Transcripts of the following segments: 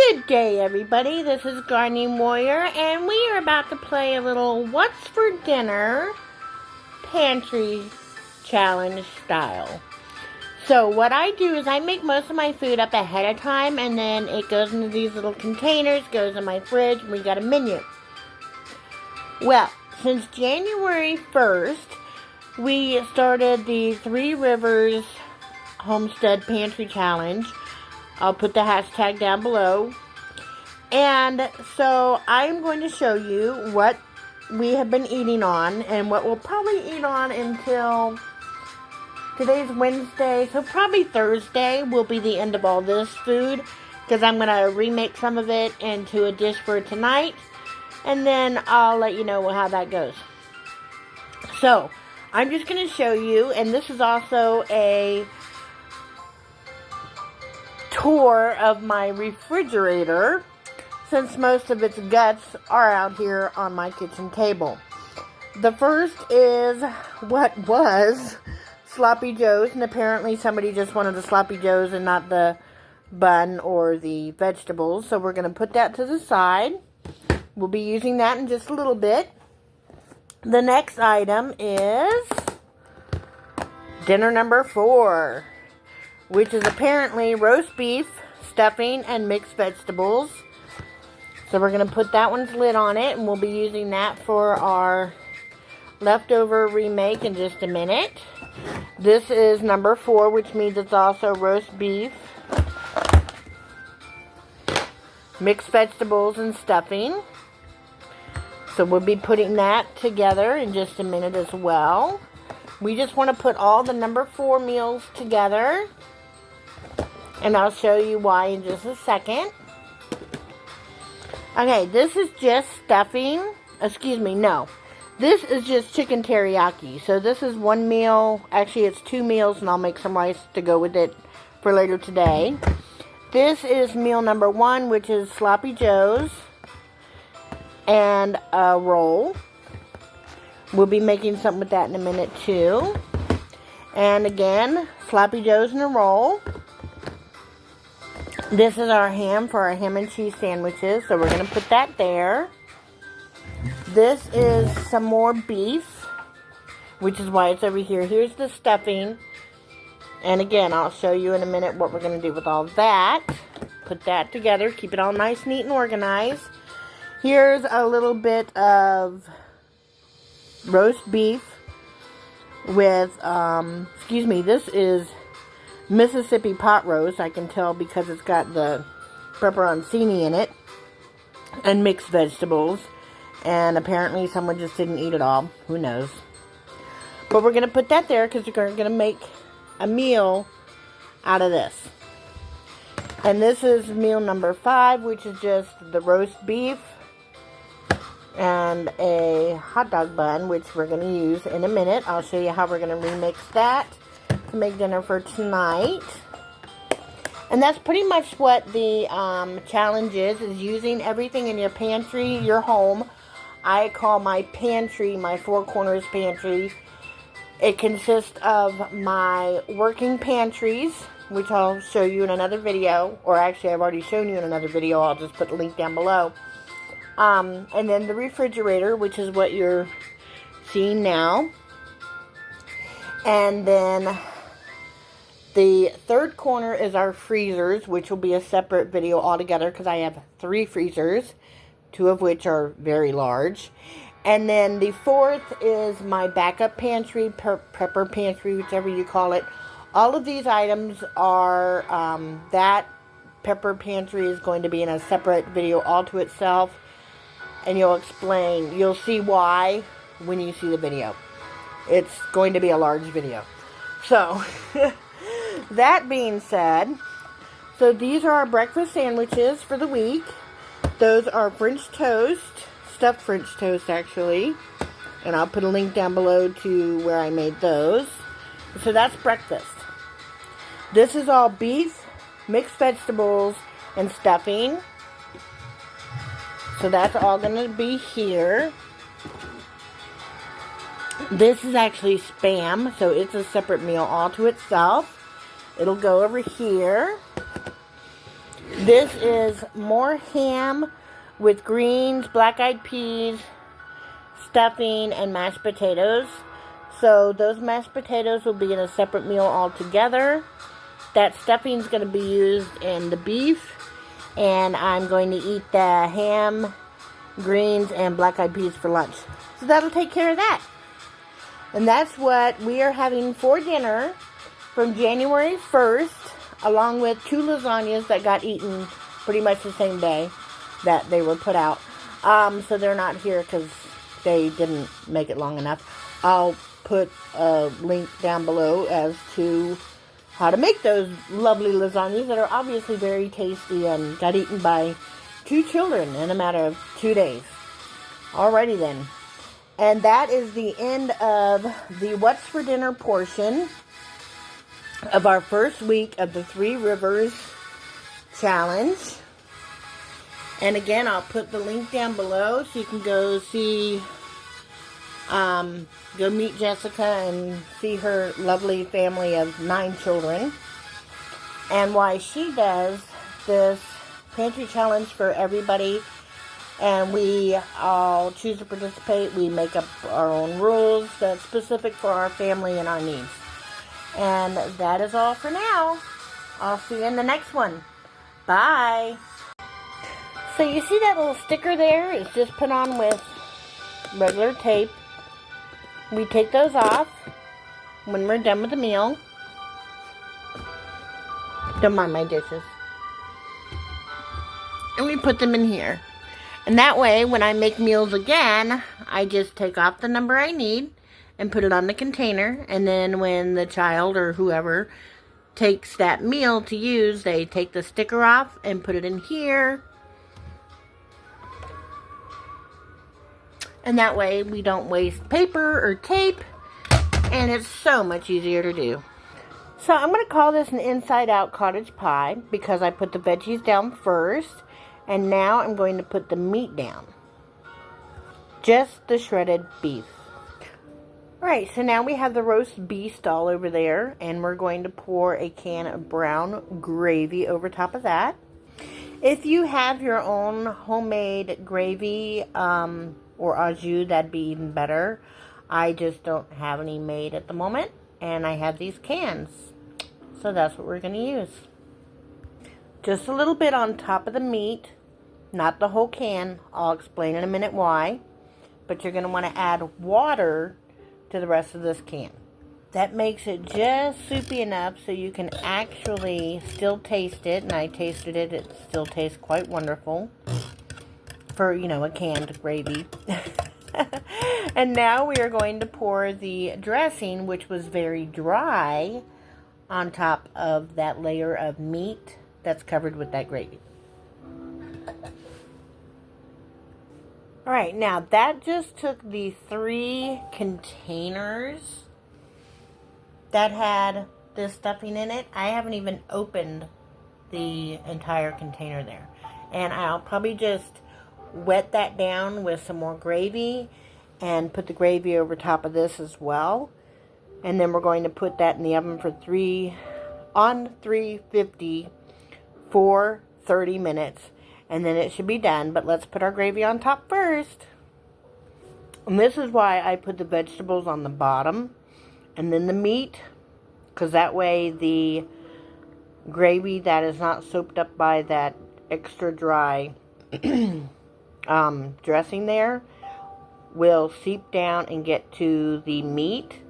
Good day, everybody. This is Gardening Warrior, and we are about to play a little What's for Dinner Pantry Challenge style. So what I do is I make most of my food up ahead of time, and then it goes into these little containers, goes in my fridge, and we got a menu. Well, since January 1st, we started the Three Rivers Homestead Pantry Challenge. I'll put the hashtag down below. And so I'm going to show you what we have been eating on and what we'll probably eat on until today's Wednesday. So probably Thursday will be the end of all this food, because I'm going to remake some of it into a dish for tonight. And then I'll let you know how that goes. So I'm just going to show you, and this is also a tour of my refrigerator, since most of its guts are out here on my kitchen table. The first is what was Sloppy Joe's, and apparently somebody just wanted the Sloppy Joe's and not the bun or the vegetables, so we're going to put that to the side. We'll be using that in just a little bit. The next item is dinner number 4, which is apparently roast beef, stuffing, and mixed vegetables. So we're going to put that one's lid on it, and we'll be using that for our leftover remake in just a minute. This is number 4, which means it's also roast beef, mixed vegetables, and stuffing. So we'll be putting that together in just a minute as well. We just want to put all the number 4 meals together, and I'll show you why in just a second. Okay, this is just stuffing. Excuse me, no. This is just chicken teriyaki. So this is one meal. Actually, it's 2 meals, and I'll make some rice to go with it for later today. This is meal number 1, which is Sloppy Joe's and a roll. We'll be making something with that in a minute, too. And again, Sloppy Joe's and a roll. This is our ham for our ham and cheese sandwiches, so we're going to put that there. This is some more beef, which is why it's over here. Here's the stuffing. And again, I'll show you in a minute what we're going to do with all that. Put that together, keep it all nice, neat, and organized. Here's a little bit of roast beef with, this is Mississippi pot roast. I can tell because it's got the pepperoncini in it, and mixed vegetables, and apparently someone just didn't eat it all. Who knows? But we're going to put that there because we're going to make a meal out of this. And this is meal number 5, which is just the roast beef and a hot dog bun, which we're going to use in a minute. I'll show you how we're going to remix that to make dinner for tonight. And that's pretty much what the challenge is using everything in your pantry, your home. I call my pantry my Four Corners Pantry. It consists of my working pantries, which I'll show you in another video, or actually I've already shown you in another video. I'll just put the link down below. And then the refrigerator, which is what you're seeing now. And then the third corner is our freezers, which will be a separate video altogether because I have 3 freezers, 2 of which are very large. And then the fourth is my backup pantry, prepper pantry, whichever you call it. All of these items are, that pepper pantry is going to be in a separate video all to itself. And you'll see why when you see the video. It's going to be a large video. So, that being said, so these are our breakfast sandwiches for the week. Those are French toast, stuffed French toast actually. And I'll put a link down below to where I made those. So that's breakfast. This is all beef, mixed vegetables, and stuffing. So that's all going to be here. This is actually Spam, so it's a separate meal all to itself. It'll go over here. This is more ham with greens, black-eyed peas, stuffing, and mashed potatoes. So those mashed potatoes will be in a separate meal altogether. That stuffing is going to be used in the beef, and I'm going to eat the ham, greens, and black-eyed peas for lunch. So that'll take care of that. And that's what we are having for dinner from January 1st, along with 2 lasagnas that got eaten pretty much the same day that they were put out. So they're not here because they didn't make it long enough. I'll put a link down below as to how to make those lovely lasagnas that are obviously very tasty and got eaten by 2 children in a matter of 2 days. Alrighty then. And that is the end of the What's for Dinner portion of our first week of the 3 Rivers Challenge. And again, I'll put the link down below so you can go see, go meet Jessica and see her lovely family of 9 children. And why she does this pantry challenge for everybody. And we all choose to participate. We make up our own rules that's specific for our family and our needs. And that is all for now. I'll see you in the next one. Bye. So you see that little sticker there? It's just put on with regular tape. We take those off when we're done with the meal. Don't mind my dishes. And we put them in here. And that way, when I make meals again, I just take off the number I need and put it on the container. And then when the child or whoever takes that meal to use, they take the sticker off and put it in here. And that way, we don't waste paper or tape. And it's so much easier to do. So I'm going to call this an inside-out cottage pie because I put the veggies down first. And now I'm going to put the meat down. Just the shredded beef. Alright, so now we have the roast beef all over there. And we're going to pour a can of brown gravy over top of that. If you have your own homemade gravy or au jus, that'd be even better. I just don't have any made at the moment. And I have these cans. So that's what we're going to use. Just a little bit on top of the meat. Not the whole can. I'll explain in a minute why. But you're going to want to add water to the rest of this can. That makes it just soupy enough so you can actually still taste it. And I tasted it. It still tastes quite wonderful. For, you know, a canned gravy. And now we are going to pour the dressing, which was very dry, on top of that layer of meat that's covered with that gravy. Alright, now that just took the 3 containers that had this stuffing in it. I haven't even opened the entire container there. And I'll probably just wet that down with some more gravy and put the gravy over top of this as well. And then we're going to put that in the oven for 350 for 30 minutes. And then it should be done. But let's put our gravy on top first. And this is why I put the vegetables on the bottom. And then the meat. Because that way the gravy that is not soaked up by that extra dry dressing there will seep down and get to the meat.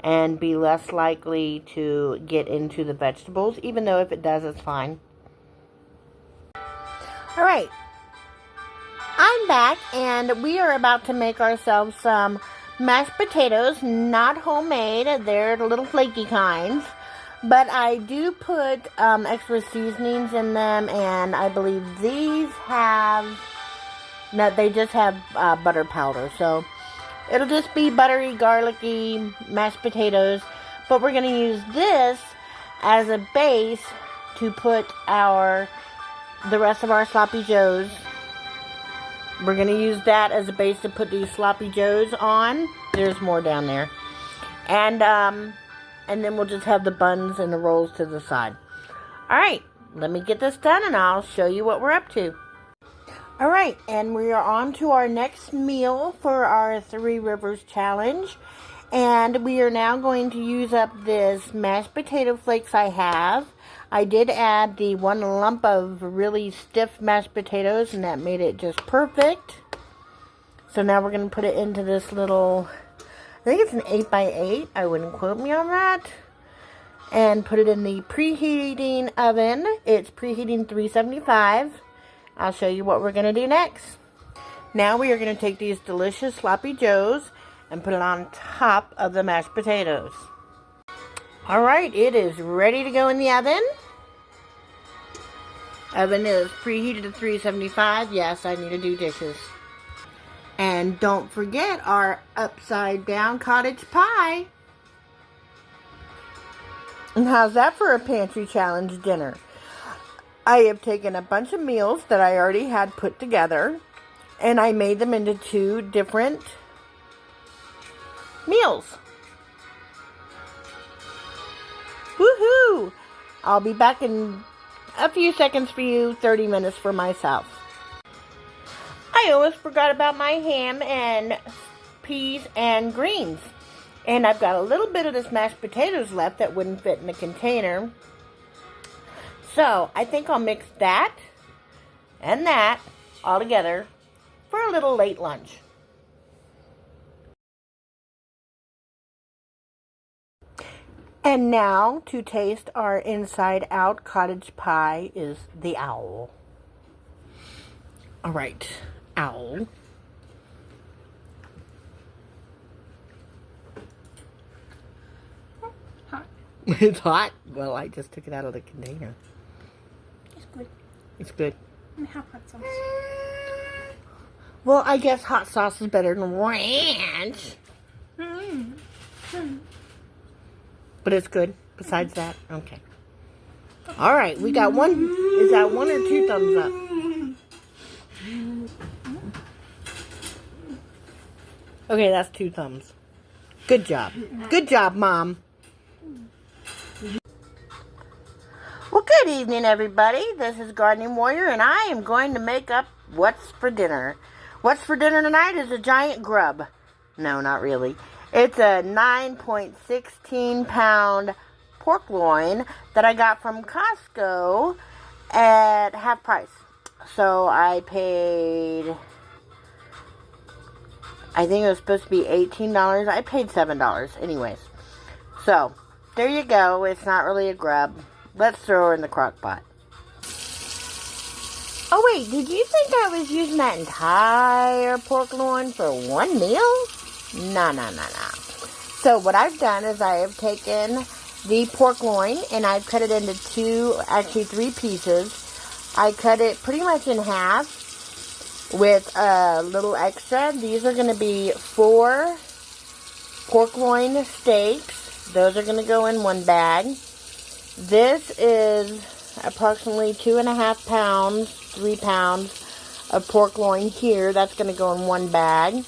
And be less likely to get into the vegetables. Even though if it does, it's fine. Alright, I'm back and we are about to make ourselves some mashed potatoes, not homemade, they're the little flaky kinds, but I do put extra seasonings in them, and I believe these have, no, they just have butter powder, so it'll just be buttery, garlicky mashed potatoes, but we're going to use this as a base to put the rest of our sloppy joes. We're going to use that as a base to put these sloppy joes on. There's more down there. And then we'll just have the buns and the rolls to the side. Alright, let me get this done and I'll show you what we're up to. Alright, and we are on to our next meal for our Three Rivers Challenge. And we are now going to use up this mashed potato flakes I have. I did add the 1 lump of really stiff mashed potatoes, and that made it just perfect. So now we're going to put it into this little, I think it's an 8x8. I wouldn't quote me on that. And put it in the preheating oven. It's preheating 375. I'll show you what we're going to do next. Now we are going to take these delicious sloppy joes and put it on top of the mashed potatoes. Alright, it is ready to go in the oven. Oven is preheated to 375. Yes, I need to do dishes. And don't forget our upside down cottage pie. And how's that for a pantry challenge dinner? I have taken a bunch of meals that I already had put together, and I made them into 2 different meals. Woohoo! I'll be back in a few seconds for you, 30 minutes for myself. I almost forgot about my ham and peas and greens. And I've got a little bit of this mashed potatoes left that wouldn't fit in the container. So I think I'll mix that and that all together for a little late lunch. And now to taste our inside out cottage pie is the owl. Alright, owl. Hot. It's hot? Well, I just took it out of the container. It's good. It's good. Let me have hot sauce. Well, I guess hot sauce is better than ranch. But it's good. Besides that, okay. All right, we got one. Is that 1 or 2 thumbs up? Okay, that's 2 thumbs. Good job. Good job, Mom. Well, good evening, everybody. This is Gardening Warrior, and I am going to make up what's for dinner. What's for dinner tonight is a giant grub. No, not really. It's a 9.16 pound pork loin that I got from Costco at half price. So I paid, I think it was supposed to be $18. I paid $7 anyways. So there you go. It's not really a grub. Let's throw her in the crock pot. Oh wait, did you think I was using that entire pork loin for one meal? No. So what I've done is I have taken the pork loin and I've cut it into 3 pieces. I cut it pretty much in half with a little extra. These are going to be 4 pork loin steaks. Those are going to go in one bag. This is approximately 2.5 pounds, 3 pounds of pork loin here. That's going to go in one bag.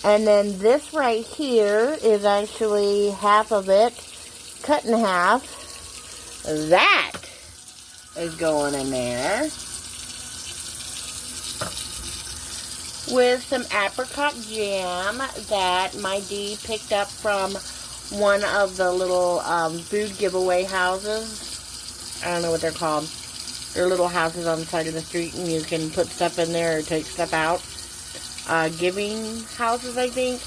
And then this right here is actually half of it cut in half. That is going in there with some apricot jam that my D picked up from one of the little food giveaway houses. I don't know what they're called. They're little houses on the side of the street, and you can put stuff in there or take stuff out. Giving houses, I think.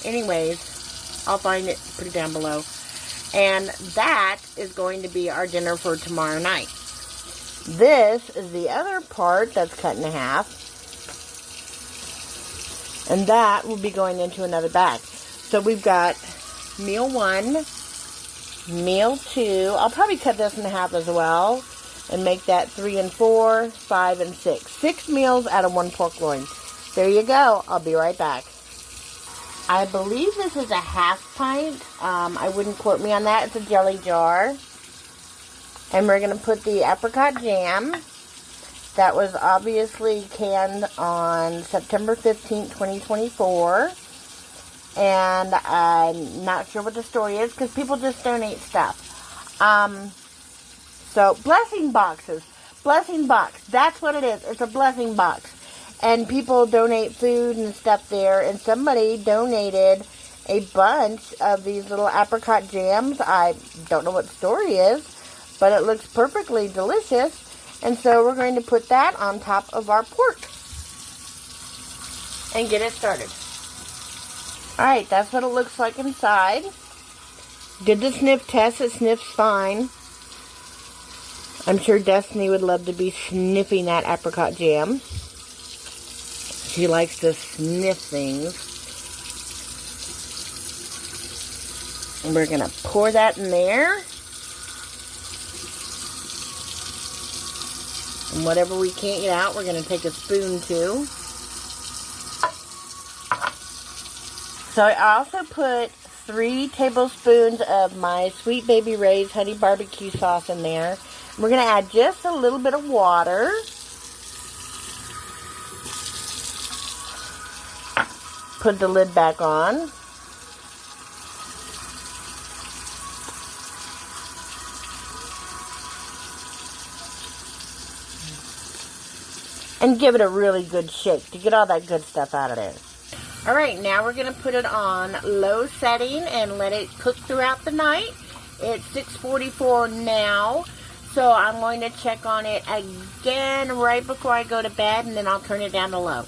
Anyways, I'll find it, put it down below. And that is going to be our dinner for tomorrow night. This is the other part that's cut in half. And that will be going into another bag. So we've got meal 1, meal 2. I'll probably cut this in half as well. And make that 3 and 4, 5 and 6. 6 meals out of 1 pork loin. There you go. I'll be right back. I believe this is a half pint. I wouldn't quote me on that. It's a jelly jar. And we're going to put the apricot jam. That was obviously canned on September 15th, 2024. And I'm not sure what the story is because people just donate stuff. So, blessing boxes. Blessing box. That's what it is. It's a blessing box. And people donate food and stuff there. And somebody donated a bunch of these little apricot jams. I don't know what the story is, but it looks perfectly delicious. And so we're going to put that on top of our pork and get it started. Alright, that's what it looks like inside. Did the sniff test. It sniffs fine. I'm sure Destiny would love to be sniffing that apricot jam. She likes to sniff things. And we're going to pour that in there. And whatever we can't get out, we're going to take a spoon too. So I also put 3 tablespoons of my Sweet Baby Ray's honey barbecue sauce in there. We're going to add just a little bit of water. Put the lid back on. And give it a really good shake to get all that good stuff out of there. Alright, now we're going to put it on low setting and let it cook throughout the night. It's 6:44 now, so I'm going to check on it again right before I go to bed, and then I'll turn it down to low.